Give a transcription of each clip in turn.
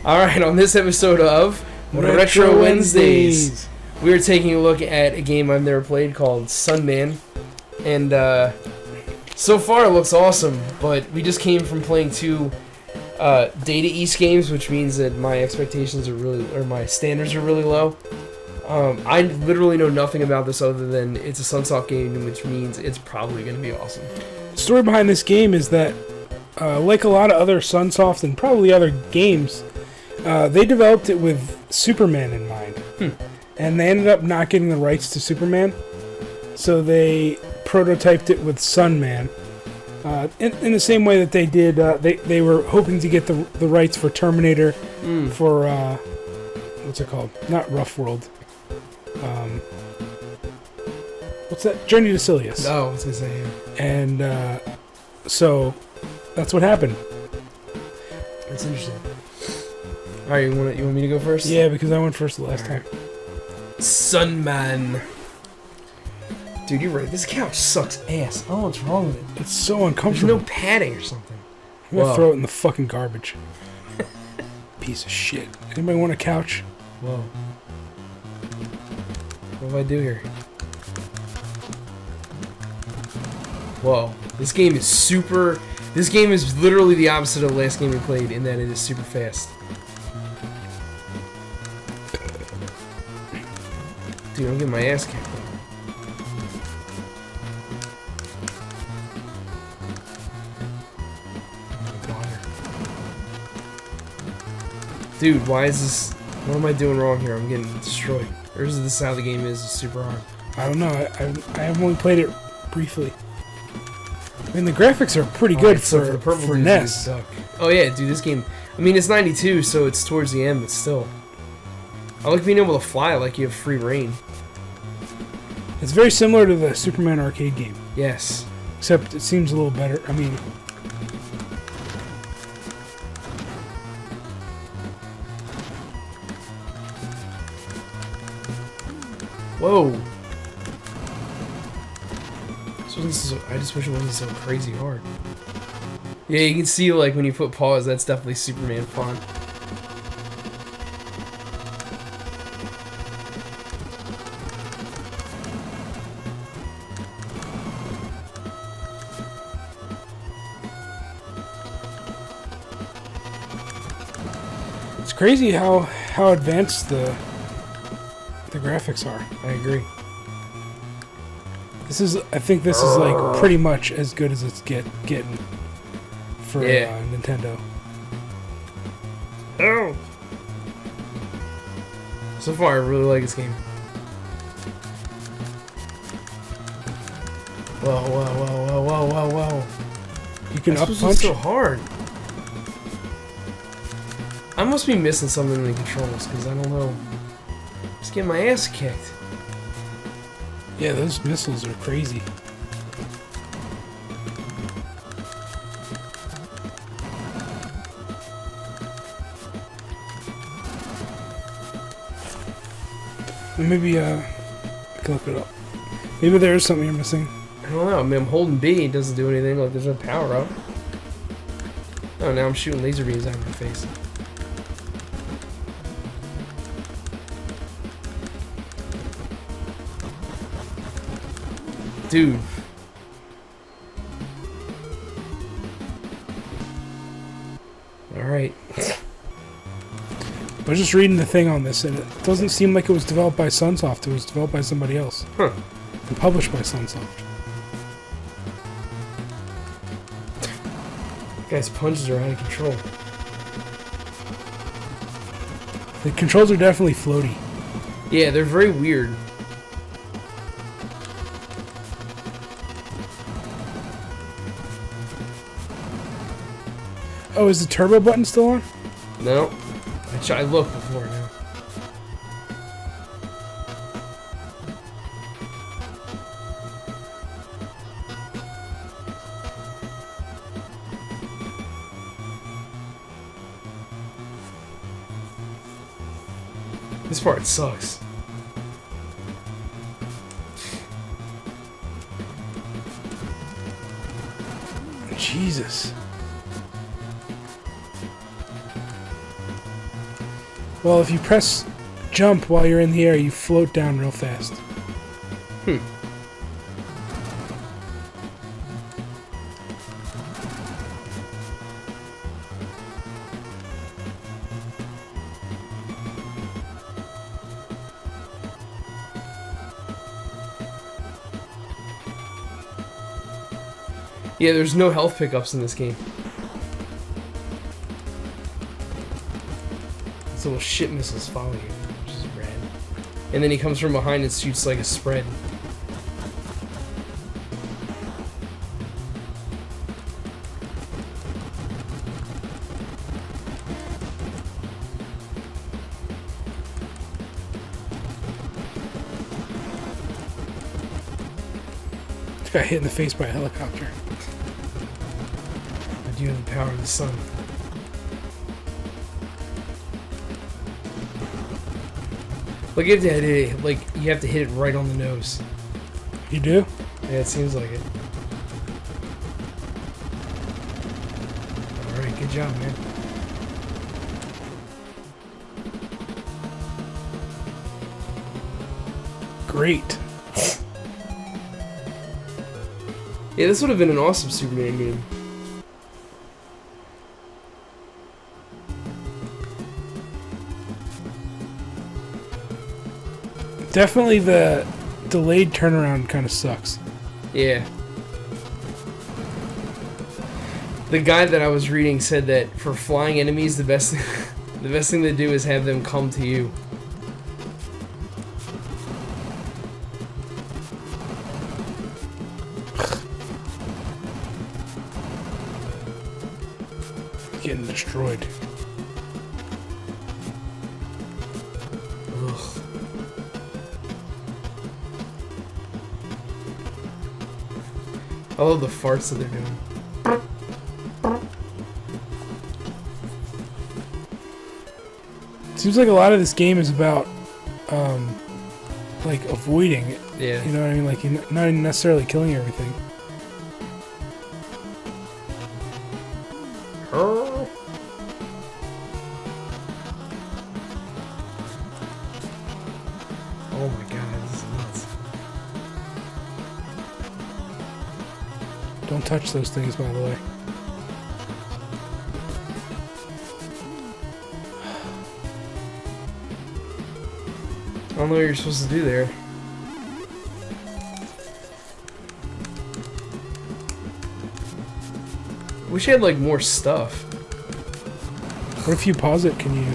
Alright, on this episode of Retro Wednesdays, we are taking a look at a game I've never played called Sunman. And so far it looks awesome, but we just came from playing two Data East games, which means that my expectations are my standards are really low. I literally know nothing about this other than it's a Sunsoft game, which means it's probably going to be awesome. The story behind this game is that, like a lot of other Sunsoft and probably other games, they developed it with Superman in mind. And they ended up not getting the rights to Superman, so they prototyped it with Sunman. In the same way that they did, they were hoping to get the rights for Terminator, for, what's it called? Not Rough World. What's that? Journey to Silius. Oh, I was going to say, yeah. And so that's what happened. That's interesting. Alright, you want me to go first? Yeah, because I went first the last time. Sunman. Dude, you're right. This couch sucks ass. I don't know what's wrong with it. It's so uncomfortable. There's no padding or something. I'm gonna throw it in the fucking garbage. Piece of shit. Anybody want a couch? Whoa. What do I do here? Whoa. This game is super... This game is literally the opposite of the last game we played in that it is super fast. Dude, I'm getting my ass kicked. Dude, why is this... What am I doing wrong here? I'm getting destroyed. Or is this how the game is? It's super hard. I don't know. I have only played it briefly. I mean, the graphics are pretty good for NES. Oh yeah, dude, this game... I mean, it's 92, so it's towards the end, but still. I like being able to fly like you have free reign. It's very similar to the Superman arcade game. Yes. Except it seems a little better. I mean... Whoa. I just wish it wasn't so crazy hard. Yeah, you can see, like, when you put pause, that's definitely Superman font. It's crazy how advanced the graphics are. I agree. I think this is like pretty much as good as it's getting for Nintendo. Oh. So far, I really like this game. Whoa, whoa, whoa, whoa, whoa, whoa, whoa. You can up punch. punch. So hard. I must be missing something in the controls because I don't know. I'm just getting my ass kicked. Yeah, those missiles are crazy. Maybe I can look it up. Maybe there is something you're missing. I don't know. I mean, I'm holding B. It doesn't do anything. Like there's no power up. Oh, now I'm shooting laser beams out of my face. Dude. Alright. I was just reading the thing on this, and it doesn't seem like it was developed by Sunsoft. It was developed by somebody else. Huh. And published by Sunsoft. That guy's punches are out of control. The controls are definitely floaty. Yeah, they're very weird. Oh, is the turbo button still on? No. I looked before now. This part sucks. Jesus. Well, if you press jump while you're in the air, you float down real fast. Yeah, there's no health pickups in this game. These little shit missiles follow you, which is rad. And then he comes from behind and shoots like a spread. Just got hit in the face by a helicopter. I do have the power of the sun. Like you have to hit it, like you have to hit it right on the nose. You do? Yeah, it seems like it. All right, good job, man. Great. Yeah, this would have been an awesome Superman game. Definitely the delayed turnaround kind of sucks. Yeah. The guy that I was reading said that for flying enemies, the best thing to do is have them come to you. Getting destroyed. Ugh. I love the farts that they're doing. Seems like a lot of this game is about, like avoiding it. Yeah. You know what I mean? Like you're not necessarily killing everything. Oh my god, this is nuts. Don't touch those things, by the way. I don't know what you're supposed to do there. Wish I had like more stuff. What if you pause it? Can you?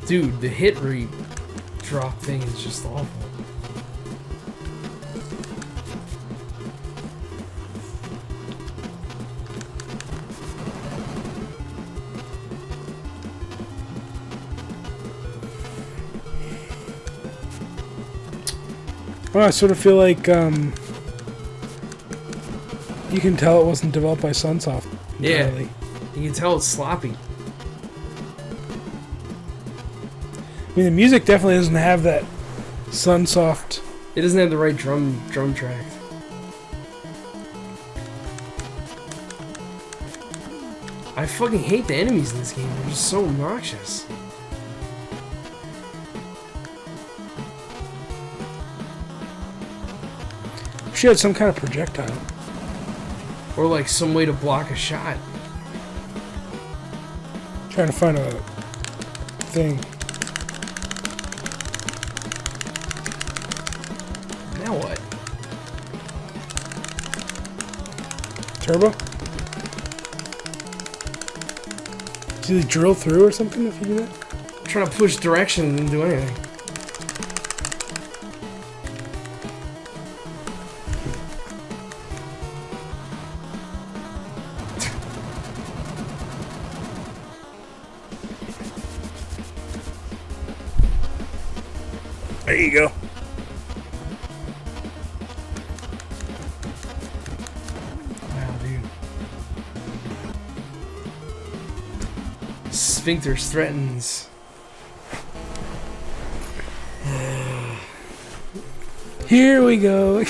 Dude, the hit rate drop thing is just awful. Well, I sort of feel like you can tell it wasn't developed by Sunsoft entirely. Yeah, you can tell it's sloppy. I mean, the music definitely doesn't have that Sunsoft. It doesn't have the right drum track. I fucking hate the enemies in this game. They're just so obnoxious. She had some kind of projectile. Or like some way to block a shot. Trying to find a thing. Now what? Turbo? Do you drill through or something if you do that? I'm trying to push direction and do anything. There you go. Wow, dude. Sphincters threatens. Here we go.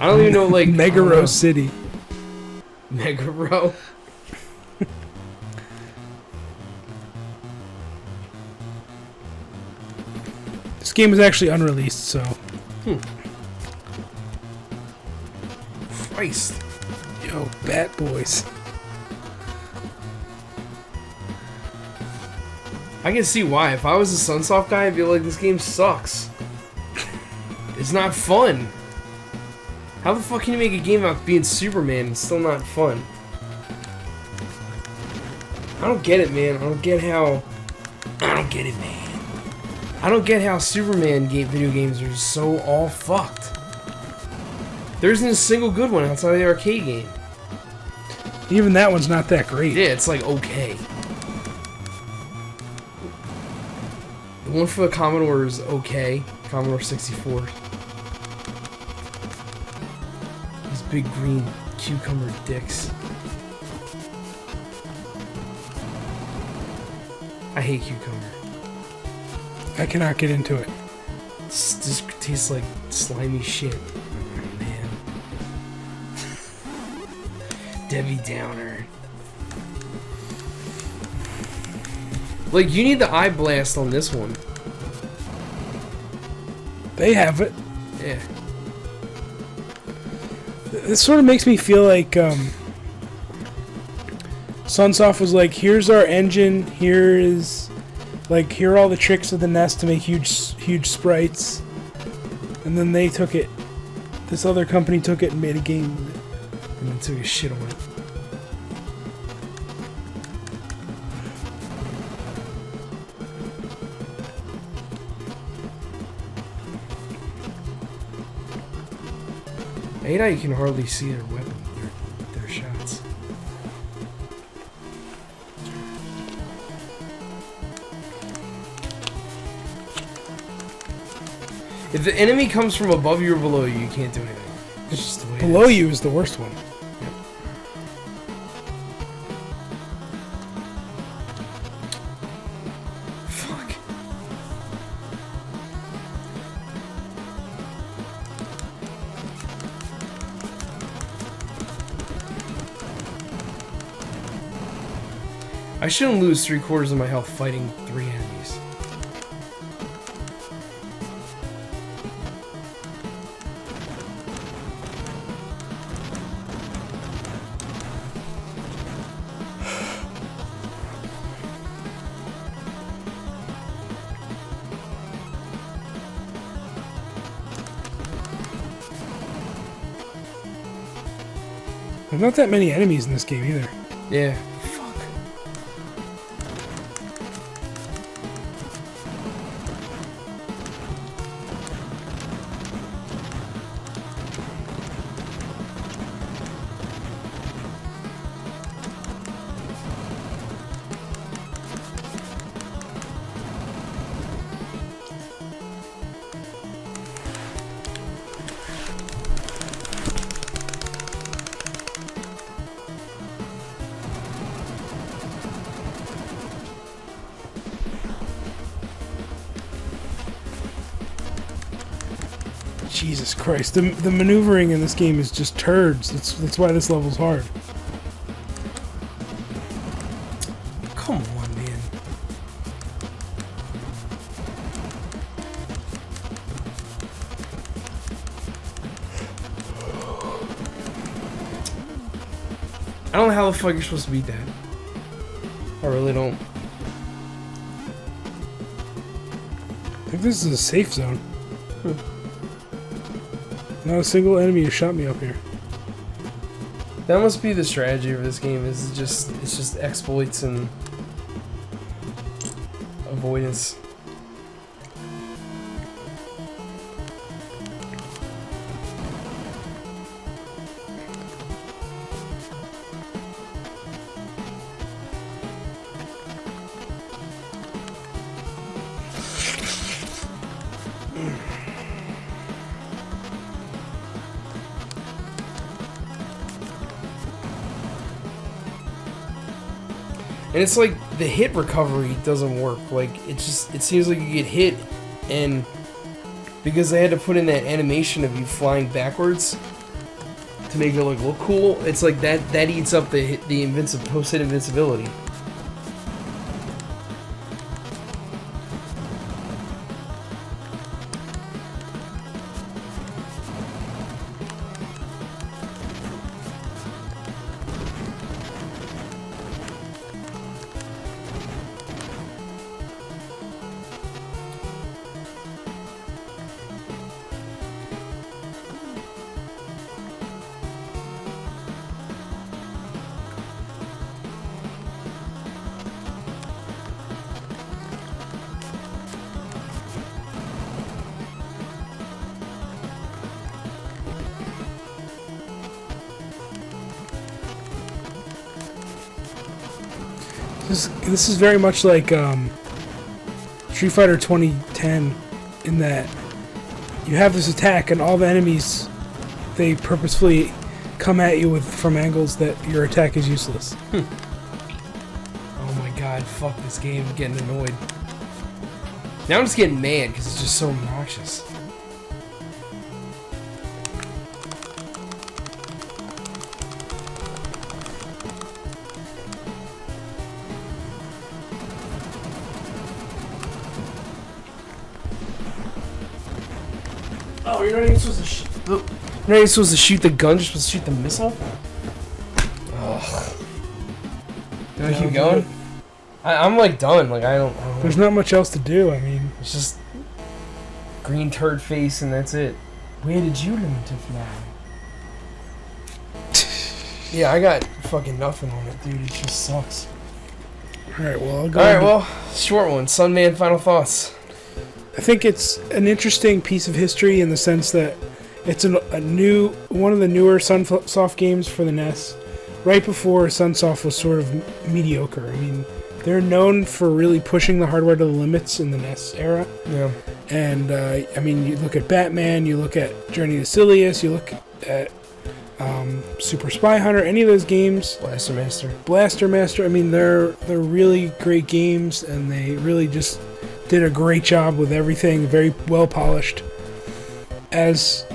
I don't even know, like... Megaro City. Megaro? This game was actually unreleased, so... Christ. Yo, Bat Boys. I can see why. If I was a Sunsoft guy, I'd be like, this game sucks. It's not fun. How the fuck can you make a game about being Superman and still not fun? I don't get it, man. I don't get how... I don't get it, man. I don't get how Superman video games are so all fucked. There isn't a single good one outside of the arcade game. Even that one's not that great. Yeah, it's like okay. The one for the Commodore is okay. Commodore 64. These big green cucumber dicks. I hate cucumber. I cannot get into it. It just tastes like slimy shit. Man. Debbie Downer. Like, you need the eye blast on this one. They have it. Yeah. This sort of makes me feel like Sunsoft was like, here's our engine, here are all the tricks of the NES to make huge sprites. And then they took it, this other company took it and made a game with it. And then took a shit on it. I hate how you can hardly see their weapon, their shots. If the enemy comes from above you or below you, you can't do anything. It's just the way it Below is. you is the worst one. Fuck. I shouldn't lose 3/4 of my health fighting 3 enemies. There's not that many enemies in this game either. Yeah. Fuck. Jesus Christ, the maneuvering in this game is just turds. That's why this level's hard. Come on, man. I don't know how the fuck you're supposed to beat that. I really don't. I think this is a safe zone. Not a single enemy has shot me up here. That must be the strategy of this game. Is it's just exploits and avoidance. And it's like the hit recovery doesn't work. Like it seems like you get hit, and because they had to put in that animation of you flying backwards, to make it look cool. It's like that eats up the post-hit invincibility. This is very much like Street Fighter 2010 in that you have this attack and all the enemies, they purposefully come at you from angles that your attack is useless. Oh my god, fuck this game, I'm getting annoyed. Now I'm just getting mad because it's just so obnoxious. Oh, you're not even supposed to shoot. You're not even supposed to shoot the gun. You're supposed to shoot the missile. Ugh. Do I keep going? I'm like done. Like I don't. There's not much else to do. I mean, it's just green turd face, and that's it. Where did you learn to fly? Yeah, I got fucking nothing on it, dude. It just sucks. All right. Well, I'll go. All right. Well, short one. Sunman. Final thoughts. I think it's an interesting piece of history in the sense that it's one of the newer Sunsoft games for the NES, right before Sunsoft was sort of mediocre. I mean, they're known for really pushing the hardware to the limits in the NES era. Yeah. And, I mean, you look at Batman, you look at Journey to Silius, you look at Super Spy Hunter, any of those games. Blaster Master. I mean, they're really great games, and they really just did a great job with everything, very well polished. As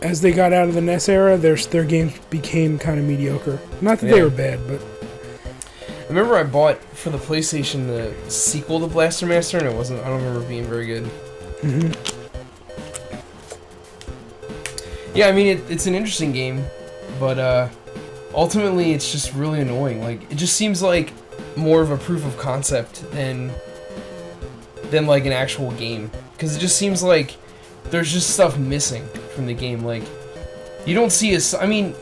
they got out of the NES era, their games became kind of mediocre. Not that they were bad, but I remember I bought for the PlayStation the sequel to Blaster Master, and I don't remember it being very good. Mm-hmm. Yeah, I mean it's an interesting game, but ultimately it's just really annoying. Like it just seems like more of a proof of concept than like an actual game, because it just seems like there's just stuff missing from the game. Like you don't see I mean,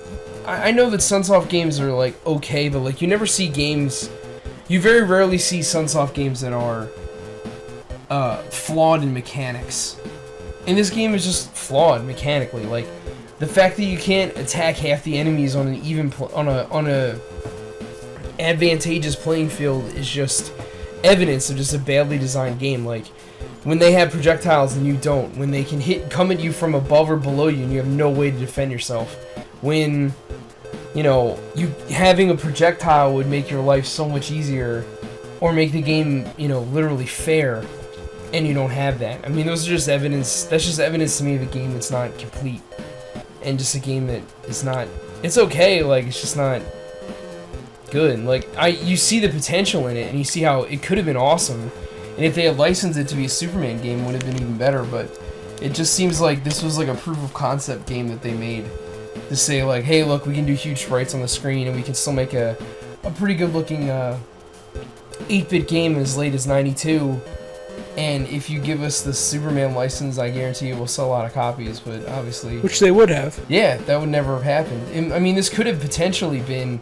I know that Sunsoft games are like okay, but like you never see games. You very rarely see Sunsoft games that are flawed in mechanics. And this game is just flawed mechanically. Like the fact that you can't attack half the enemies on an on a advantageous playing field is just evidence of just a badly designed game. Like when they have projectiles and you don't, when they can come at you from above or below you and you have no way to defend yourself, when you having a projectile would make your life so much easier, or make the game literally fair, and you don't have that. I mean, those are just evidence. That's just evidence to me of a game that's not complete, and just a game that is not. It's okay, like it's just not good. Like you see the potential in it, and you see how it could have been awesome, and if they had licensed it to be a Superman game, it would have been even better. But it just seems like this was like a proof of concept game that they made to say like, hey, look, we can do huge sprites on the screen, and we can still make a pretty good looking 8-bit game as late as '92. And if you give us the Superman license, I guarantee you we'll sell a lot of copies. But obviously, which they would have. Yeah, that would never have happened. And, I mean, this could have potentially been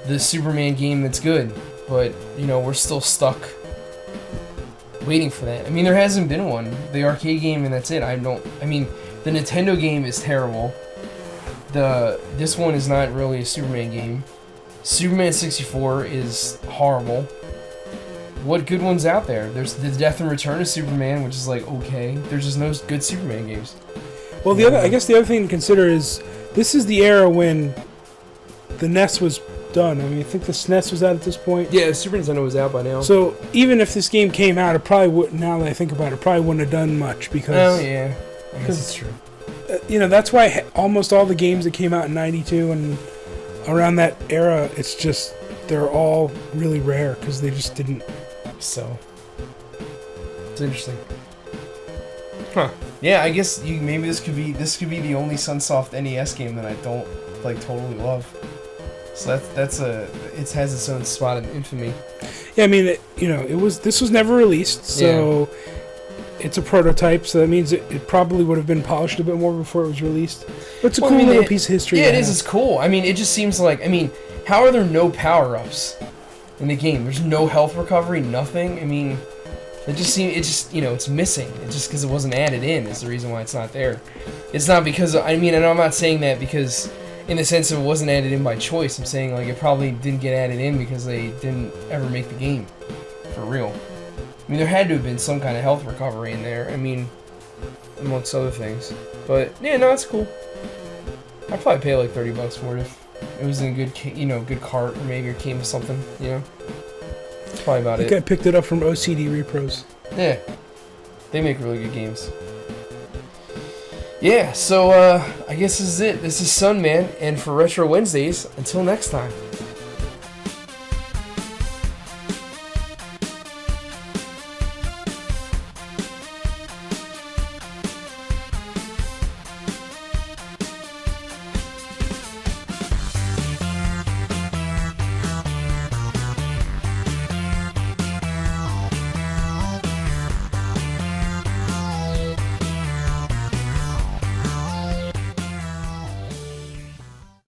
the Superman game that's good, but we're still stuck waiting for that. I mean, there hasn't been one. The arcade game, and that's it. I mean, the Nintendo game is terrible. This one is not really a Superman game. Superman 64 is horrible. What good ones out there? There's the Death and Return of Superman, which is like okay. There's just no good Superman games. Well, I guess the other thing to consider is this is the era when the NES was done. I mean, I think the SNES was out at this point. Yeah, Super Nintendo was out by now. So even if this game came out, it probably would. Now that I think about it, probably wouldn't have done much because. Oh yeah, I guess it's true. that's why almost all the games that came out in '92 and around that era, it's just they're all really rare because they just didn't. So it's interesting. Huh. Yeah, I guess maybe this could be the only Sunsoft NES game that I don't like totally love. So it has its own spot in infamy. Yeah, I mean, this was never released, so it's a prototype. So that means it probably would have been polished a bit more before it was released. But it's a cool little piece of history. Yeah, it is. It's cool. I mean, it just seems like, how are there no power-ups in the game? There's no health recovery, nothing. I mean, it's missing. It's just because it wasn't added in is the reason why it's not there. It's not because, and I'm not saying that because in the sense of it wasn't added in by choice. I'm saying, like, it probably didn't get added in because they didn't ever make the game. For real. I mean, there had to have been some kind of health recovery in there. I mean, amongst other things. But, yeah, no, it's cool. I'd probably pay like $30 for it if it was in a good cart, or maybe it came with something, That's probably about it. I picked it up from OCD Repros. Yeah. They make really good games. Yeah, so I guess this is it. This is Sunman, and for Retro Wednesdays, until next time.